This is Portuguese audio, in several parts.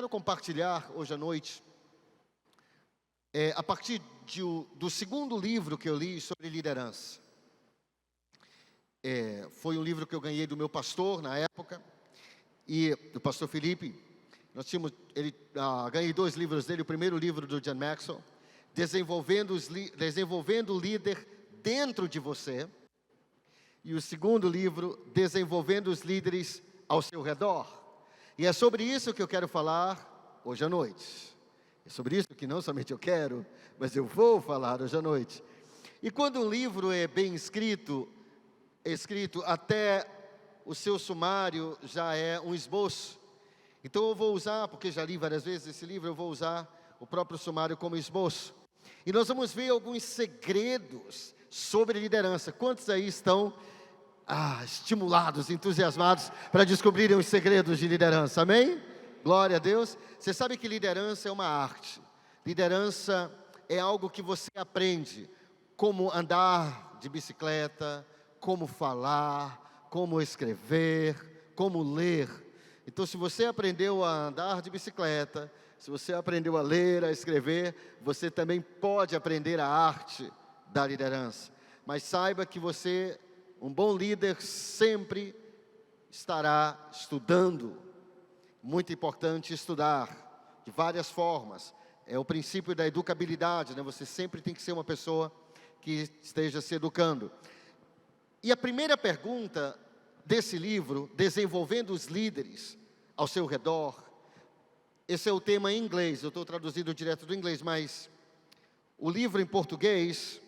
quero compartilhar hoje à noite, a partir do segundo livro que eu li sobre liderança. Foi um livro que eu ganhei do meu pastor na época, e do pastor Felipe. Ganhei 2 livros dele. O primeiro livro do John Maxwell, Desenvolvendo o Líder Dentro de Você. E o segundo livro, Desenvolvendo os Líderes ao Seu Redor. E é sobre isso que eu quero falar hoje à noite. É sobre isso que não somente eu quero, mas eu vou falar hoje à noite. E quando um livro é bem escrito até o seu sumário já é um esboço. Então eu vou usar, porque já li várias vezes esse livro, eu vou usar o próprio sumário como esboço. E nós vamos ver alguns segredos sobre liderança. Quantos aí estão estimulados, entusiasmados para descobrirem os segredos de liderança? Amém? Glória a Deus. Você sabe que liderança é uma arte. Liderança é algo que você aprende. Como andar de bicicleta, como falar, como escrever, como ler. Então, se você aprendeu a andar de bicicleta, se você aprendeu a ler, a escrever, você também pode aprender a arte da liderança. Mas saiba que você, um bom líder, sempre estará estudando. Muito importante estudar, de várias formas. É o princípio da educabilidade, né? Você sempre tem que ser uma pessoa que esteja se educando. E a primeira pergunta desse livro, Desenvolvendo os Líderes ao Seu Redor, esse é o tema em inglês, eu estou traduzindo direto do inglês, mas o livro em português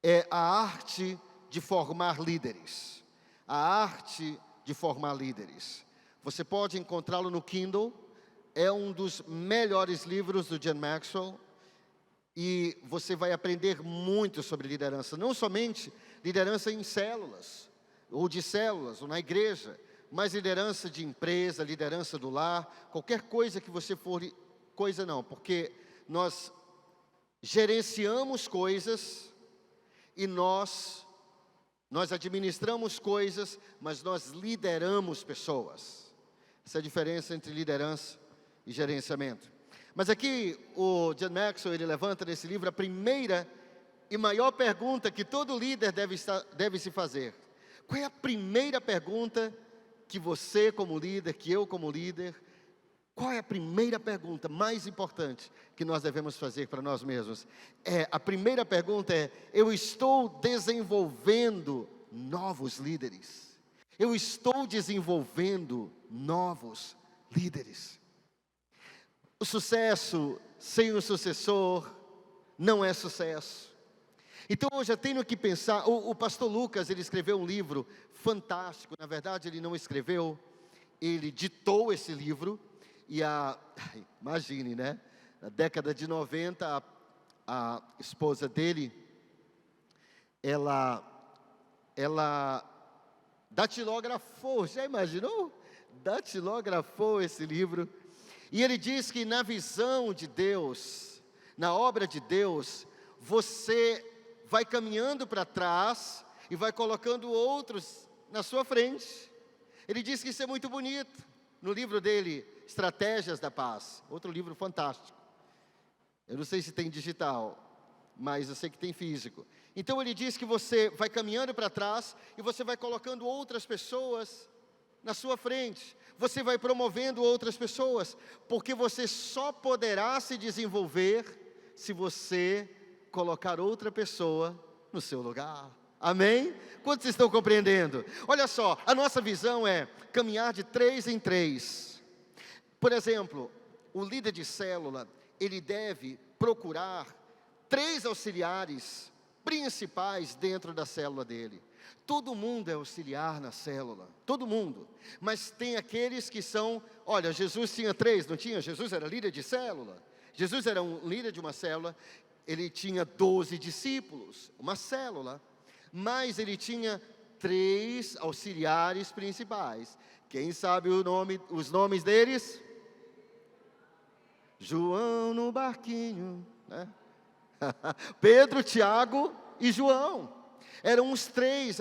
é A Arte de Formar Líderes. A Arte de Formar Líderes. Você pode encontrá-lo no Kindle, é um dos melhores livros do John Maxwell, e você vai aprender muito sobre liderança, não somente liderança em células, ou na igreja, mas liderança de empresa, liderança do lar, qualquer coisa que você for, porque nós gerenciamos coisas e nós administramos coisas, mas nós lideramos pessoas. Essa é a diferença entre liderança e gerenciamento. Mas aqui o John Maxwell, ele levanta nesse livro a primeira e maior pergunta que todo líder deve se fazer. Qual é a primeira pergunta que você como líder, que eu como líder, qual é a primeira pergunta mais importante que nós devemos fazer para nós mesmos? A primeira pergunta é: eu estou desenvolvendo novos líderes? Eu estou desenvolvendo novos líderes? O sucesso sem um sucessor não é sucesso. Então hoje eu tenho que pensar, o pastor Lucas, ele escreveu um livro fantástico. Na verdade ele não escreveu, ele ditou esse livro. E imagine, né? Na década de 90, a esposa dele, ela datilografou, já imaginou? Datilografou esse livro. E ele diz que na visão de Deus, na obra de Deus, você vai caminhando para trás e vai colocando outros na sua frente. Ele diz que isso é muito bonito. No livro dele, Estratégias da Paz, outro livro fantástico. Eu não sei se tem digital, mas eu sei que tem físico. Então ele diz que você vai caminhando para trás e você vai colocando outras pessoas na sua frente. Você vai promovendo outras pessoas, porque você só poderá se desenvolver se você colocar outra pessoa no seu lugar. Amém? Quantos estão compreendendo? Olha só, a nossa visão é caminhar de 3 em 3. Por exemplo, o líder de célula, ele deve procurar 3 auxiliares principais dentro da célula dele. Todo mundo é auxiliar na célula, todo mundo. Mas tem aqueles que são, olha, Jesus tinha 3, não tinha? Jesus era líder de célula. Jesus era um líder de uma célula, ele tinha 12 discípulos, uma célula. Mas ele tinha 3 auxiliares principais. Quem sabe os nomes deles? João no barquinho, né? Pedro, Tiago e João. Eram os 3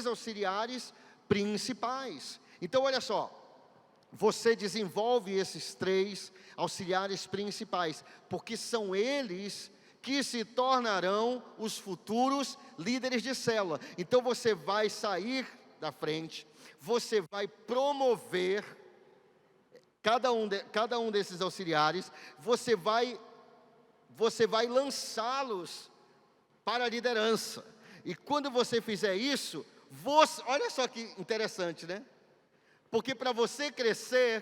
auxiliares principais. Então olha só, você desenvolve esses 3 auxiliares principais, porque são eles que se tornarão os futuros líderes de célula. Então você vai sair da frente, você vai promover cada um desses auxiliares, você vai lançá-los para a liderança. E quando você fizer isso, olha só que interessante, né? Porque para você crescer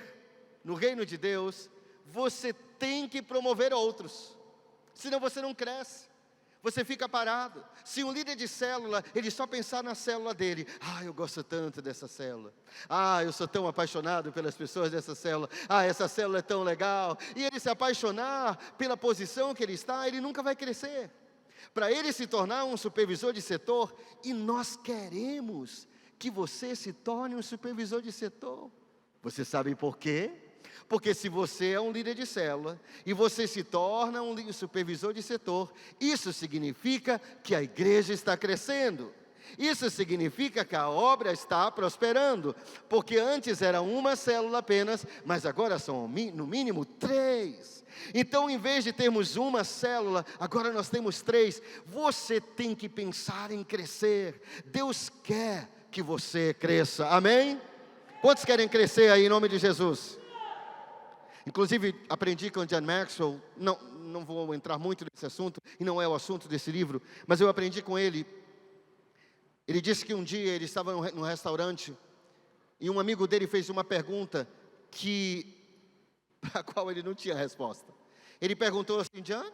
no reino de Deus, você tem que promover outros. Senão você não cresce. Você fica parado. Se um líder de célula, ele só pensar na célula dele. Eu gosto tanto dessa célula. Eu sou tão apaixonado pelas pessoas dessa célula. Essa célula é tão legal. E ele se apaixonar pela posição que ele está, ele nunca vai crescer. Para ele se tornar um supervisor de setor, e nós queremos que você se torne um supervisor de setor. Você sabe por quê? Porque se você é um líder de célula e você se torna um supervisor de setor, isso significa que a igreja está crescendo. Isso significa que a obra está prosperando, porque antes era uma célula apenas, mas agora são no mínimo 3. Então, em vez de termos uma célula, agora nós temos 3. Você tem que pensar em crescer. Deus quer que você cresça, amém? Quantos querem crescer aí em nome de Jesus? Inclusive, aprendi com John Maxwell, não vou entrar muito nesse assunto, e não é o assunto desse livro, mas eu aprendi com ele. Ele disse que um dia ele estava num restaurante, e um amigo dele fez uma pergunta para a qual ele não tinha resposta. Ele perguntou assim: John,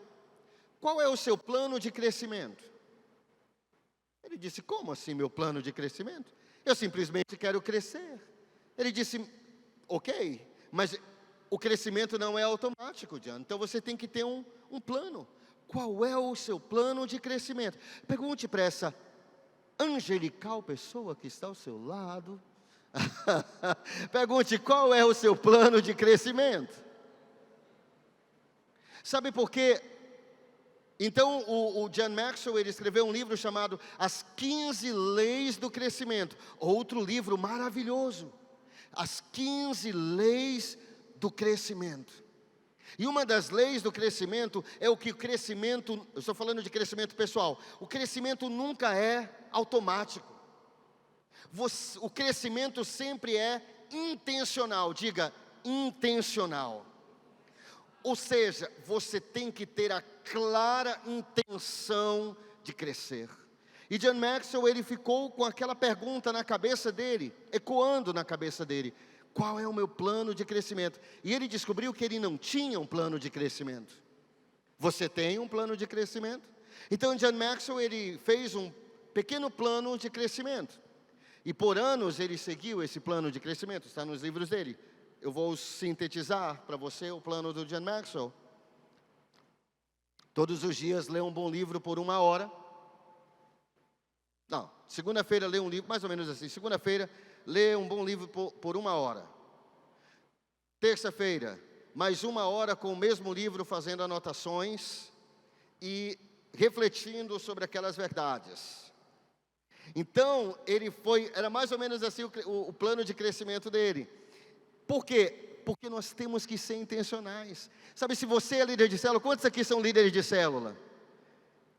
qual é o seu plano de crescimento? Ele disse: como assim meu plano de crescimento? Eu simplesmente quero crescer. Ele disse: ok, mas o crescimento não é automático, John. Então você tem que ter um plano. Qual é o seu plano de crescimento? Pergunte para essa angelical pessoa que está ao seu lado. Pergunte: qual é o seu plano de crescimento? Sabe por quê? Então o John Maxwell, ele escreveu um livro chamado As 15 Leis do Crescimento. Outro livro maravilhoso. As 15 Leis do Crescimento. E uma das leis do crescimento é o que o crescimento, eu estou falando de crescimento pessoal, o crescimento nunca é automático. O crescimento sempre é intencional, diga intencional. Ou seja, você tem que ter a clara intenção de crescer. E John Maxwell, ele ficou com aquela pergunta na cabeça dele, ecoando na cabeça dele: qual é o meu plano de crescimento? E ele descobriu que ele não tinha um plano de crescimento. Você tem um plano de crescimento? Então John Maxwell, ele fez um pequeno plano de crescimento. E por anos ele seguiu esse plano de crescimento, está nos livros dele. Eu vou sintetizar para você o plano do John Maxwell. Todos os dias lê um bom livro por 1 hora. Não, segunda-feira lê um livro, mais ou menos assim. Segunda-feira, lê um bom livro por 1 hora. Terça-feira, mais 1 hora com o mesmo livro, fazendo anotações e refletindo sobre aquelas verdades. Então, era mais ou menos assim o plano de crescimento dele. Por quê? Porque nós temos que ser intencionais. Sabe, se você é líder de célula, quantos aqui são líderes de célula?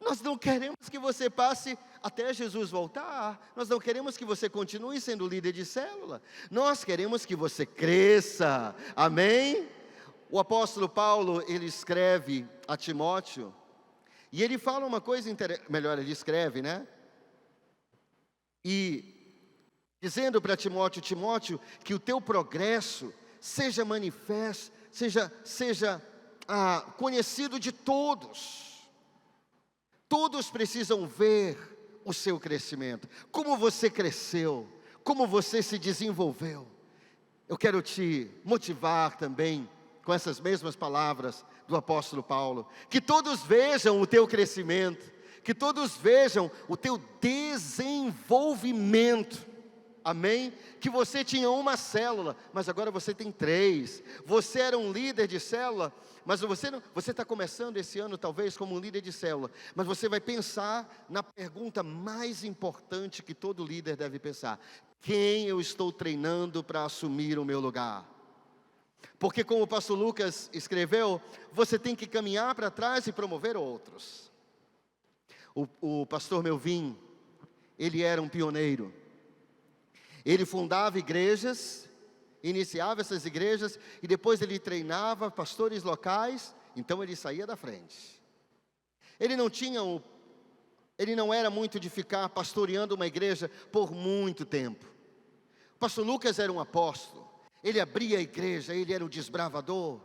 Nós não queremos que você passe até Jesus voltar. Nós não queremos que você continue sendo líder de célula. Nós queremos que você cresça. Amém? O apóstolo Paulo, ele escreve a Timóteo, e ele fala uma coisa melhor, ele escreve, né? E dizendo para Timóteo: Timóteo, que o teu progresso seja manifesto, seja conhecido de todos. Todos precisam ver o seu crescimento, como você cresceu, como você se desenvolveu. Eu quero te motivar também com essas mesmas palavras do apóstolo Paulo, que todos vejam o teu crescimento, que todos vejam o teu desenvolvimento. Amém? Que você tinha uma célula, mas agora você tem 3. Você era um líder de célula, mas você está começando esse ano talvez como um líder de célula, mas você vai pensar na pergunta mais importante que todo líder deve pensar: quem eu estou treinando para assumir o meu lugar? Porque como o pastor Lucas escreveu, você tem que caminhar para trás e promover outros. O pastor Melvin, ele era um pioneiro. Ele fundava igrejas, iniciava essas igrejas, e depois ele treinava pastores locais, então ele saía da frente. Ele não era muito de ficar pastoreando uma igreja por muito tempo. O pastor Lucas era um apóstolo, ele abria a igreja, ele era o desbravador,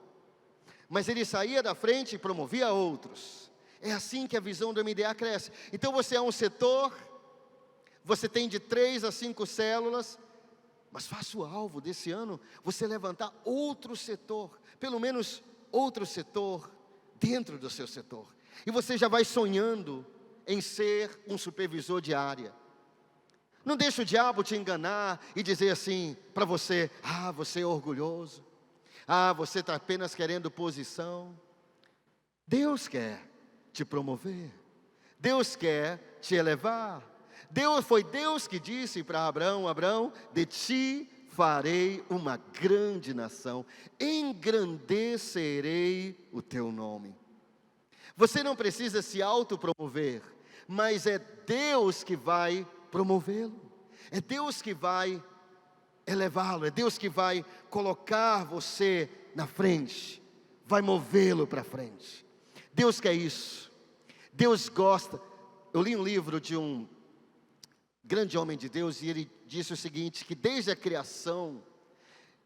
mas ele saía da frente e promovia outros. É assim que a visão do MDA cresce. Então você é um setor, você tem de 3 a 5 células, mas faça o alvo desse ano, você levantar outro setor, pelo menos outro setor dentro do seu setor. E você já vai sonhando em ser um supervisor de área. Não deixe o diabo te enganar e dizer assim para você: você é orgulhoso, você está apenas querendo posição. Deus quer te promover, Deus quer te elevar. Foi Deus que disse para Abraão: Abraão, de ti farei uma grande nação, engrandecerei o teu nome. Você não precisa se autopromover, mas é Deus que vai promovê-lo, é Deus que vai elevá-lo, é Deus que vai colocar você na frente, vai movê-lo para frente. Deus quer isso, Deus gosta. Eu li um livro de um grande homem de Deus, e ele disse o seguinte, que desde a criação,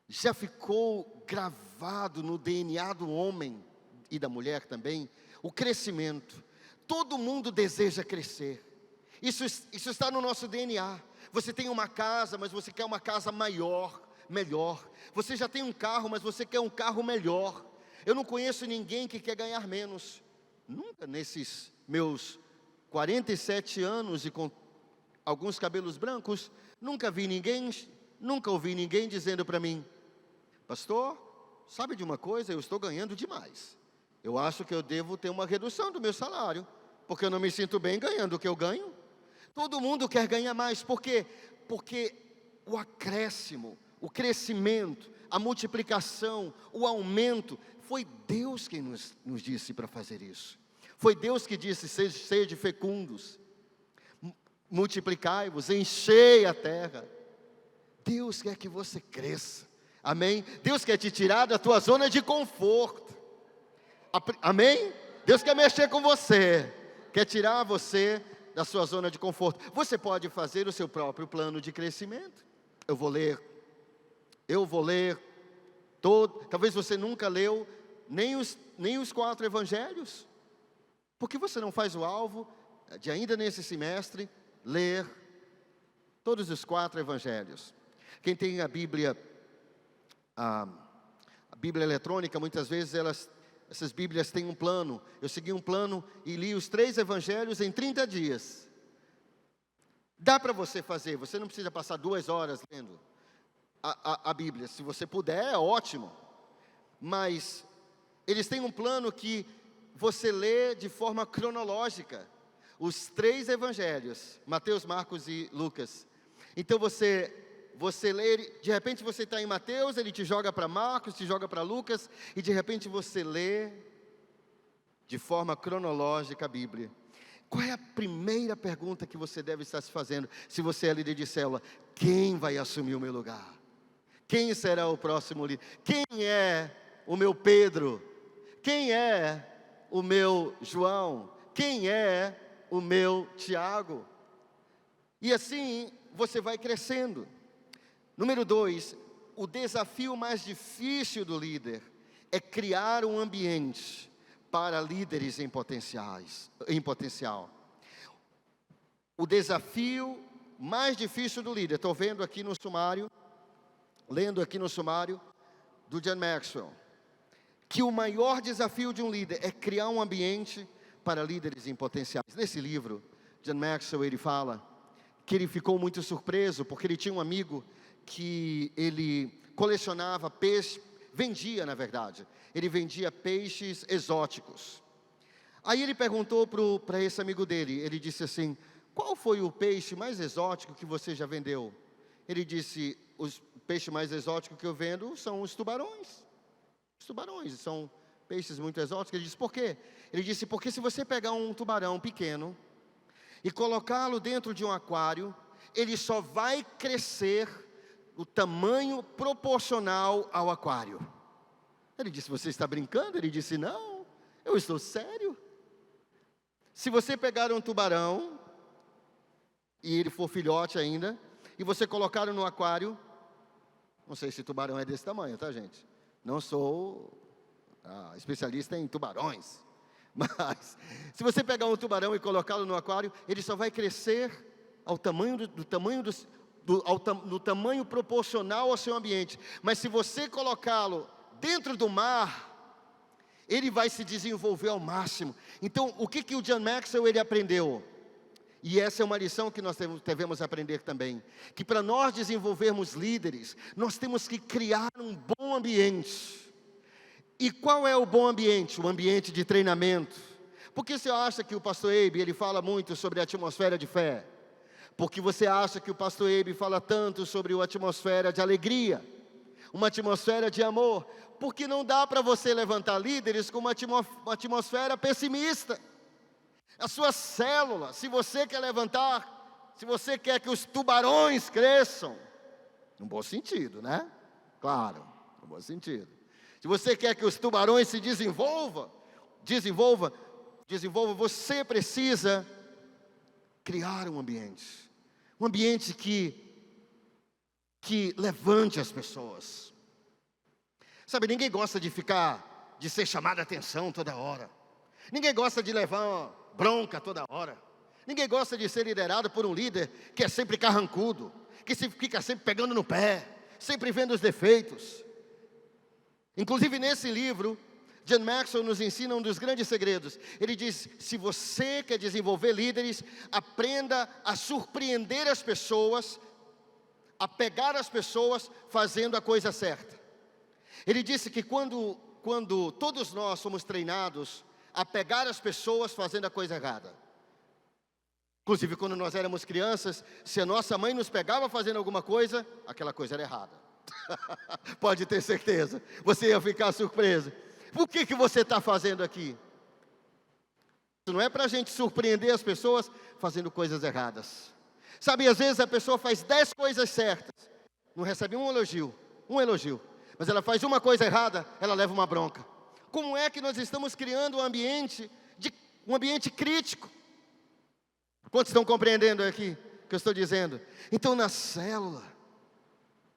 já ficou gravado no DNA do homem, e da mulher também, o crescimento. Todo mundo deseja crescer, isso está no nosso DNA. Você tem uma casa, mas você quer uma casa maior, melhor. Você já tem um carro, mas você quer um carro melhor. Eu não conheço ninguém que quer ganhar menos. Nunca nesses meus 47 anos e com alguns cabelos brancos, nunca ouvi ninguém dizendo para mim: pastor, sabe de uma coisa, eu estou ganhando demais. Eu acho que eu devo ter uma redução do meu salário, porque eu não me sinto bem ganhando o que eu ganho. Todo mundo quer ganhar mais, por quê? Porque o acréscimo, o crescimento, a multiplicação, o aumento, foi Deus quem nos disse para fazer isso. Foi Deus que disse: sede fecundos, multiplicai-vos, enchei a terra. Deus quer que você cresça, amém? Deus quer te tirar da tua zona de conforto, amém? Deus quer mexer com você, quer tirar você da sua zona de conforto. Você pode fazer o seu próprio plano de crescimento. Eu vou ler todo. Talvez você nunca leu nem os 4 evangelhos. Por que você não faz o alvo de ainda nesse semestre ler todos os 4 evangelhos? Quem tem a Bíblia eletrônica, muitas vezes essas Bíblias têm um plano. Eu segui um plano e li os 3 evangelhos em 30 dias. Dá para você fazer, você não precisa passar 2 horas lendo a Bíblia. Se você puder, é ótimo. Mas eles têm um plano que você lê de forma cronológica os 3 evangelhos, Mateus, Marcos e Lucas. Então você lê, de repente você está em Mateus, ele te joga para Marcos, te joga para Lucas, e de repente você lê de forma cronológica a Bíblia. Qual é a primeira pergunta que você deve estar se fazendo, se você é líder de célula? Quem vai assumir o meu lugar? Quem será o próximo líder? Quem é o meu Pedro? Quem é o meu João? Quem é o meu Tiago? E assim você vai crescendo. Número 2, o desafio mais difícil do líder é criar um ambiente para líderes em potencial. O desafio mais difícil do líder, estou lendo aqui no sumário do John Maxwell, que o maior desafio de um líder é criar um ambiente para líderes em potenciais. Nesse livro, John Maxwell, ele fala que ele ficou muito surpreso, porque ele tinha um amigo que ele colecionava peixe, ele vendia peixes exóticos. Aí ele perguntou para esse amigo dele, ele disse assim: qual foi o peixe mais exótico que você já vendeu? Ele disse: o peixe mais exótico que eu vendo são os tubarões. Os tubarões são peixes muito exóticos. Ele disse, por quê? Ele disse, porque se você pegar um tubarão pequeno e colocá-lo dentro de um aquário, ele só vai crescer o tamanho proporcional ao aquário. Ele disse, você está brincando? Ele disse, não, eu estou sério. Se você pegar um tubarão, e ele for filhote ainda, e você colocar no aquário, não sei se tubarão é desse tamanho, tá, gente? Não sou especialista em tubarões, mas se você pegar um tubarão e colocá-lo no aquário, ele só vai crescer ao tamanho no tamanho proporcional ao seu ambiente. Mas se você colocá-lo dentro do mar, ele vai se desenvolver ao máximo. Então, o que o John Maxwell ele aprendeu? E essa é uma lição que nós devemos aprender também, que para nós desenvolvermos líderes, nós temos que criar um bom ambiente. E qual é o bom ambiente? O ambiente de treinamento. Por que você acha que o pastor Abe, ele fala muito sobre a atmosfera de fé? Porque você acha que o pastor Abe fala tanto sobre a atmosfera de alegria, uma atmosfera de amor? Porque não dá para você levantar líderes com uma atmosfera pessimista. A sua célula, se você quer levantar, se você quer que os tubarões cresçam, no bom sentido, né? Claro, no bom sentido. Se você quer que os tubarões se desenvolvam, você precisa criar um ambiente que levante as pessoas. Sabe, ninguém gosta de ser chamado a atenção toda hora. Ninguém gosta de levar uma bronca toda hora. Ninguém gosta de ser liderado por um líder que é sempre carrancudo, que fica sempre pegando no pé, sempre vendo os defeitos. Inclusive nesse livro, John Maxwell nos ensina um dos grandes segredos. Ele diz, se você quer desenvolver líderes, aprenda a surpreender as pessoas, a pegar as pessoas fazendo a coisa certa. Ele disse que quando todos nós somos treinados a pegar as pessoas fazendo a coisa errada. Inclusive quando nós éramos crianças, se a nossa mãe nos pegava fazendo alguma coisa, aquela coisa era errada. Pode ter certeza, você ia ficar surpreso. O que você está fazendo aqui? Isso não é para a gente surpreender as pessoas fazendo coisas erradas. Sabe, às vezes a pessoa faz 10 coisas certas, não recebe um elogio, mas ela faz uma coisa errada, ela leva uma bronca. Como é que nós estamos criando um ambiente crítico? Quantos estão compreendendo aqui o que eu estou dizendo? Então na célula,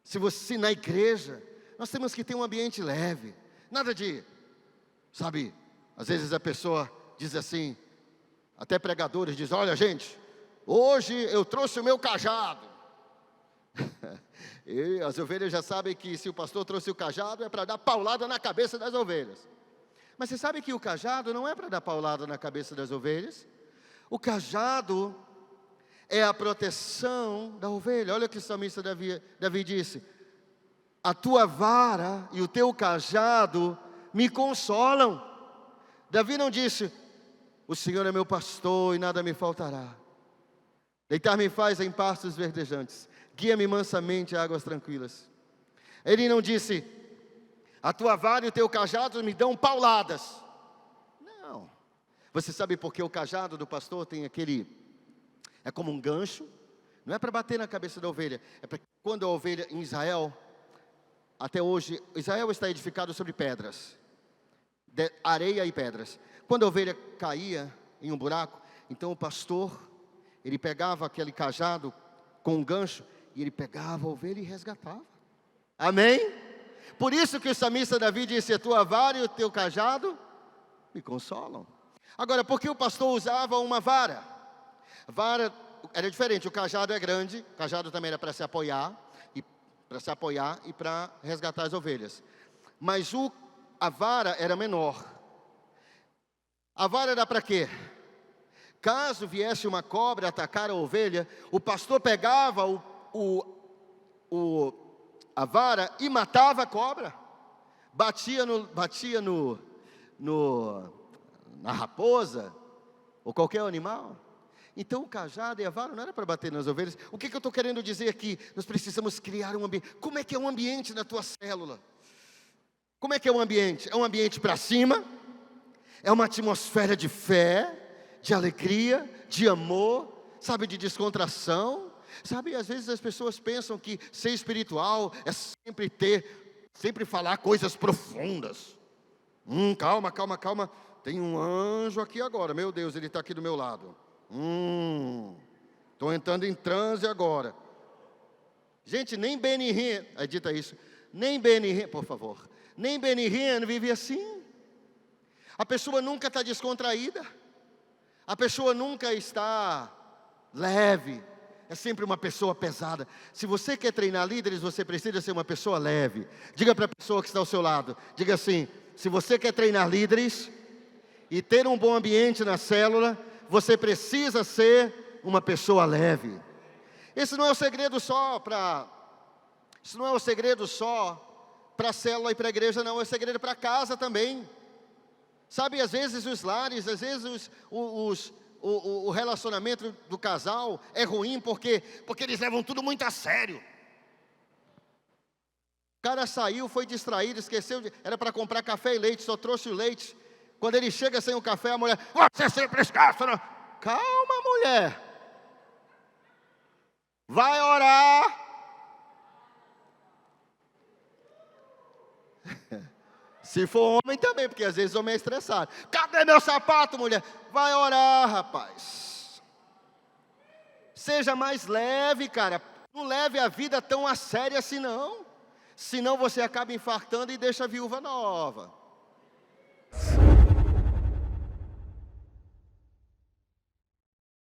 se na igreja, nós temos que ter um ambiente leve, nada de, sabe, às vezes a pessoa diz assim, até pregadores dizem, olha gente, hoje eu trouxe o meu cajado. E as ovelhas já sabem que se o pastor trouxe o cajado é para dar paulada na cabeça das ovelhas. Mas você sabe que o cajado não é para dar paulada na cabeça das ovelhas? O cajado é a proteção da ovelha. Olha o que o salmista Davi disse, a tua vara e o teu cajado me consolam. Davi não disse, o Senhor é meu pastor e nada me faltará. Deitar-me faz em pastos verdejantes, guia-me mansamente a águas tranquilas. Ele não disse, a tua vara e o teu cajado me dão pauladas. Não. Você sabe por que o cajado do pastor tem é como um gancho? Não é para bater na cabeça da ovelha, é para quando a ovelha em Israel, até hoje, Israel está edificado sobre pedras, areia e pedras. Quando a ovelha caía em um buraco, então o pastor, ele pegava aquele cajado com um gancho, e ele pegava a ovelha e resgatava. Amém? Por isso que o salmista Davi disse, a tua vara e o teu cajado me consolam. Agora, por que o pastor usava uma vara? A vara era diferente, o cajado é grande, o cajado também era para se apoiar e para resgatar as ovelhas. Mas a vara era menor. A vara era para quê? Caso viesse uma cobra atacar a ovelha, o pastor pegava a vara e matava a cobra, batia na raposa, ou qualquer animal. Então o cajado e a vara não era para bater nas ovelhas. O que eu estou querendo dizer aqui? Nós precisamos criar um ambiente. Como é que é um ambiente na tua célula? Como é que é o ambiente? É um ambiente para cima, é uma atmosfera de fé, de alegria, de amor, sabe, de descontração. Sabe, às vezes as pessoas pensam que ser espiritual é sempre falar coisas profundas. Calma, calma, calma. Tem um anjo aqui agora, meu Deus, ele está aqui do meu lado. Estou entrando em transe agora. Gente, nem Benny Hinn, dita isso, nem Benny Hinn, por favor, nem Benny Hinn vive assim. A pessoa nunca está descontraída, a pessoa nunca está leve, é sempre uma pessoa pesada. Se você quer treinar líderes, você precisa ser uma pessoa leve. Diga para a pessoa que está ao seu lado, diga assim: se você quer treinar líderes e ter um bom ambiente na célula, você precisa ser uma pessoa leve. Esse não é o segredo só para a célula e para a igreja, não. É o segredo para casa também. Sabe, às vezes os lares, às vezes o relacionamento do casal é ruim porque eles levam tudo muito a sério. O cara saiu, foi distraído, esqueceu, era para comprar café e leite, só trouxe o leite. Quando ele chega sem o café, a mulher: você sempre esquece, não? Calma, mulher. Vai orar. Se for homem também, porque às vezes o homem é estressado. Cadê meu sapato, mulher? Vai orar, rapaz. Seja mais leve, cara. Não leve a vida tão a sério assim, não. Senão você acaba infartando e deixa a viúva nova.